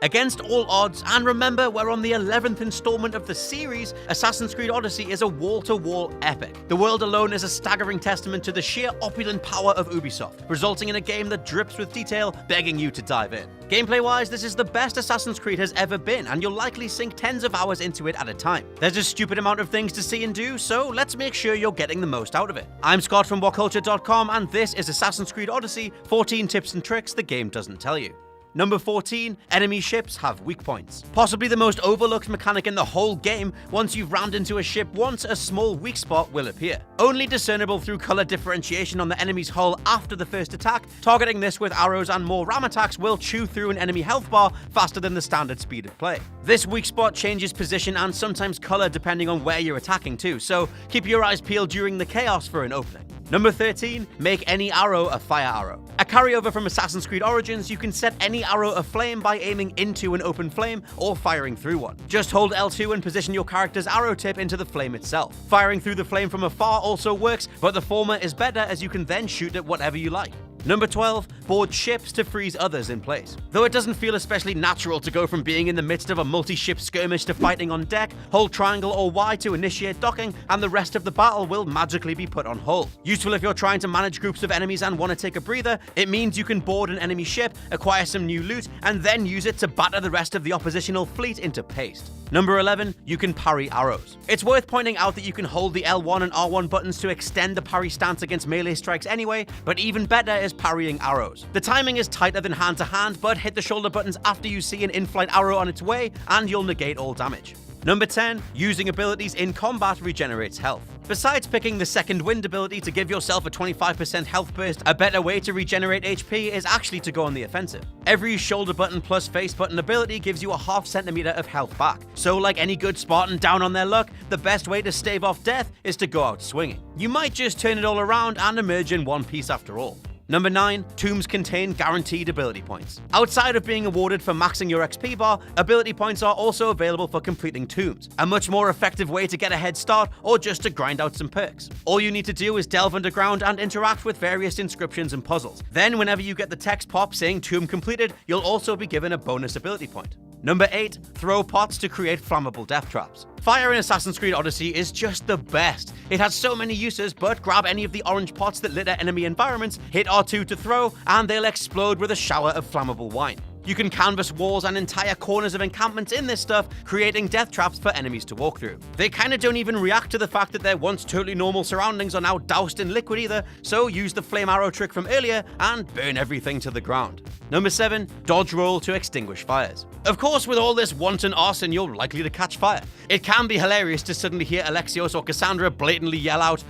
Against all odds, and remember we're on the 11th installment of the series, Assassin's Creed Odyssey is a wall-to-wall epic. The world alone is a staggering testament to the sheer opulent power of Ubisoft, resulting in a game that drips with detail, begging you to dive in. Gameplay-wise, this is the best Assassin's Creed has ever been, and you'll likely sink tens of hours into it at a time. There's a stupid amount of things to see and do, so let's make sure you're getting the most out of it. I'm Scott from WhatCulture.com, and this is Assassin's Creed Odyssey, 14 tips and tricks the game doesn't tell you. Number 14, enemy ships have weak points. Possibly the most overlooked mechanic in the whole game, once you've rammed into a ship once, a small weak spot will appear. Only discernible through color differentiation on the enemy's hull after the first attack, targeting this with arrows and more ram attacks will chew through an enemy health bar faster than the standard speed of play. This weak spot changes position and sometimes color depending on where you're attacking too, so keep your eyes peeled during the chaos for an opening. Number 13, make any arrow a fire arrow. A carryover from Assassin's Creed Origins, you can set any arrow aflame by aiming into an open flame or firing through one. Just hold L2 and position your character's arrow tip into the flame itself. Firing through the flame from afar also works, but the former is better as you can then shoot at whatever you like. Number 12, board ships to freeze others in place. Though it doesn't feel especially natural to go from being in the midst of a multi-ship skirmish to fighting on deck, hold triangle or Y to initiate docking, and the rest of the battle will magically be put on hold. Useful if you're trying to manage groups of enemies and want to take a breather, it means you can board an enemy ship, acquire some new loot, and then use it to batter the rest of the oppositional fleet into paste. Number 11, you can parry arrows. It's worth pointing out that you can hold the L1 and R1 buttons to extend the parry stance against melee strikes anyway, but even better is parrying arrows. The timing is tighter than hand to hand, but hit the shoulder buttons after you see an in-flight arrow on its way, and you'll negate all damage. Number 10, using abilities in combat regenerates health. Besides picking the second wind ability to give yourself a 25% health burst, a better way to regenerate HP is actually to go on the offensive. Every shoulder button plus face button ability gives you a ½ centimeter of health back. So like any good Spartan down on their luck, the best way to stave off death is to go out swinging. You might just turn it all around and emerge in one piece after all. Number 9, tombs contain guaranteed ability points. Outside of being awarded for maxing your XP bar, ability points are also available for completing tombs, a much more effective way to get a head start or just to grind out some perks. All you need to do is delve underground and interact with various inscriptions and puzzles. Then whenever you get the text pop saying tomb completed, you'll also be given a bonus ability point. Number 8, throw pots to create flammable death traps. Fire in Assassin's Creed Odyssey is just the best. It has so many uses, but grab any of the orange pots that litter enemy environments, hit R2 to throw, and they'll explode with a shower of flammable wine. You can canvas walls and entire corners of encampments in this stuff, creating death traps for enemies to walk through. They kinda don't even react to the fact that their once totally normal surroundings are now doused in liquid either, so use the flame arrow trick from earlier and burn everything to the ground. Number 7, dodge roll to extinguish fires. Of course, with all this wanton arson, you're likely to catch fire. It can be hilarious to suddenly hear Alexios or Cassandra blatantly yell out,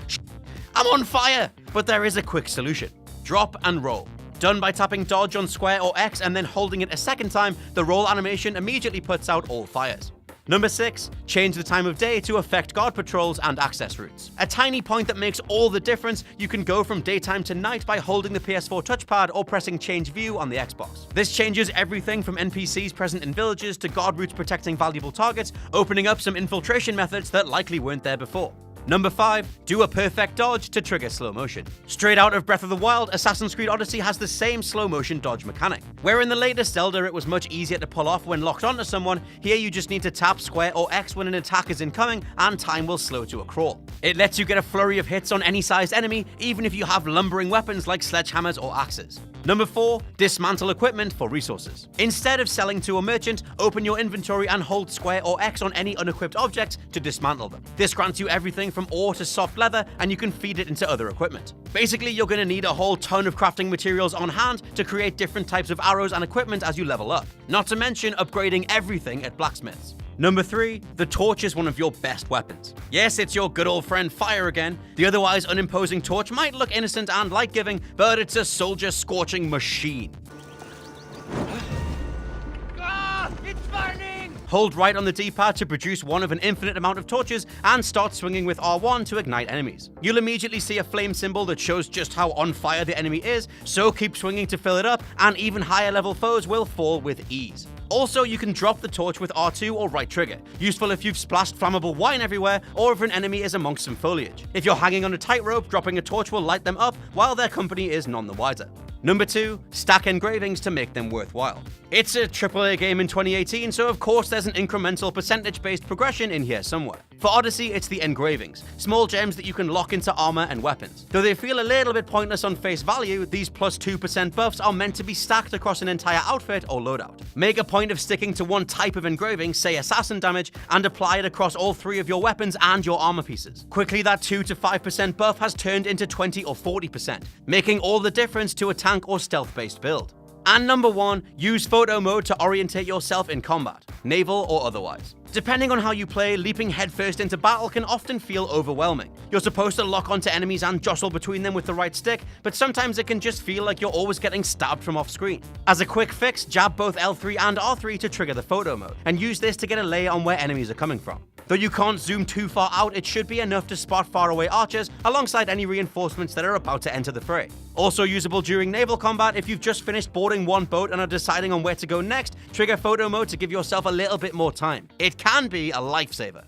"I'm on fire!" But there is a quick solution. Drop and roll. Done by tapping dodge on square or X and then holding it a second time, the roll animation immediately puts out all fires. Number 6, change the time of day to affect guard patrols and access routes. A tiny point that makes all the difference, you can go from daytime to night by holding the PS4 touchpad or pressing change view on the Xbox. This changes everything from NPCs present in villages to guard routes protecting valuable targets, opening up some infiltration methods that likely weren't there before. Number 5, do a perfect dodge to trigger slow motion. Straight out of Breath of the Wild, Assassin's Creed Odyssey has the same slow motion dodge mechanic. Where in the latest Zelda it was much easier to pull off when locked onto someone, here you just need to tap square or X when an attack is incoming and time will slow to a crawl. It lets you get a flurry of hits on any sized enemy, even if you have lumbering weapons like sledgehammers or axes. Number 4, dismantle equipment for resources. Instead of selling to a merchant, open your inventory and hold square or X on any unequipped objects to dismantle them. This grants you everything from ore to soft leather, and you can feed it into other equipment. Basically, you're going to need a whole ton of crafting materials on hand to create different types of arrows and equipment as you level up. Not to mention upgrading everything at blacksmiths. Number 3, the torch is one of your best weapons. Yes, it's your good old friend fire again. The otherwise unimposing torch might look innocent and light-giving, but it's a soldier-scorching machine. It's burning! Hold right on the D-pad to produce one of an infinite amount of torches and start swinging with R1 to ignite enemies. You'll immediately see a flame symbol that shows just how on fire the enemy is, so keep swinging to fill it up, and even higher level foes will fall with ease. Also, you can drop the torch with R2 or right trigger, useful if you've splashed flammable wine everywhere or if an enemy is amongst some foliage. If you're hanging on a tightrope, dropping a torch will light them up while their company is none the wiser. Number 2, stack engravings to make them worthwhile. It's a AAA game in 2018, so of course there's an incremental percentage-based progression in here somewhere. For Odyssey, it's the engravings, small gems that you can lock into armor and weapons. Though they feel a little bit pointless on face value, these plus 2% buffs are meant to be stacked across an entire outfit or loadout. Make a point of sticking to one type of engraving, say assassin damage, and apply it across all 3 of your weapons and your armor pieces. Quickly, that 2 to 5% buff has turned into 20 or 40%, making all the difference to a tank or stealth-based build. And number 1, use photo mode to orientate yourself in combat, naval or otherwise. Depending on how you play, leaping headfirst into battle can often feel overwhelming. You're supposed to lock onto enemies and jostle between them with the right stick, but sometimes it can just feel like you're always getting stabbed from off screen. As a quick fix, jab both L3 and R3 to trigger the photo mode, and use this to get a lay on where enemies are coming from. Though you can't zoom too far out, it should be enough to spot faraway archers alongside any reinforcements that are about to enter the fray. Also usable during naval combat, if you've just finished boarding one boat and are deciding on where to go next, trigger photo mode to give yourself a little bit more time. It can be a lifesaver.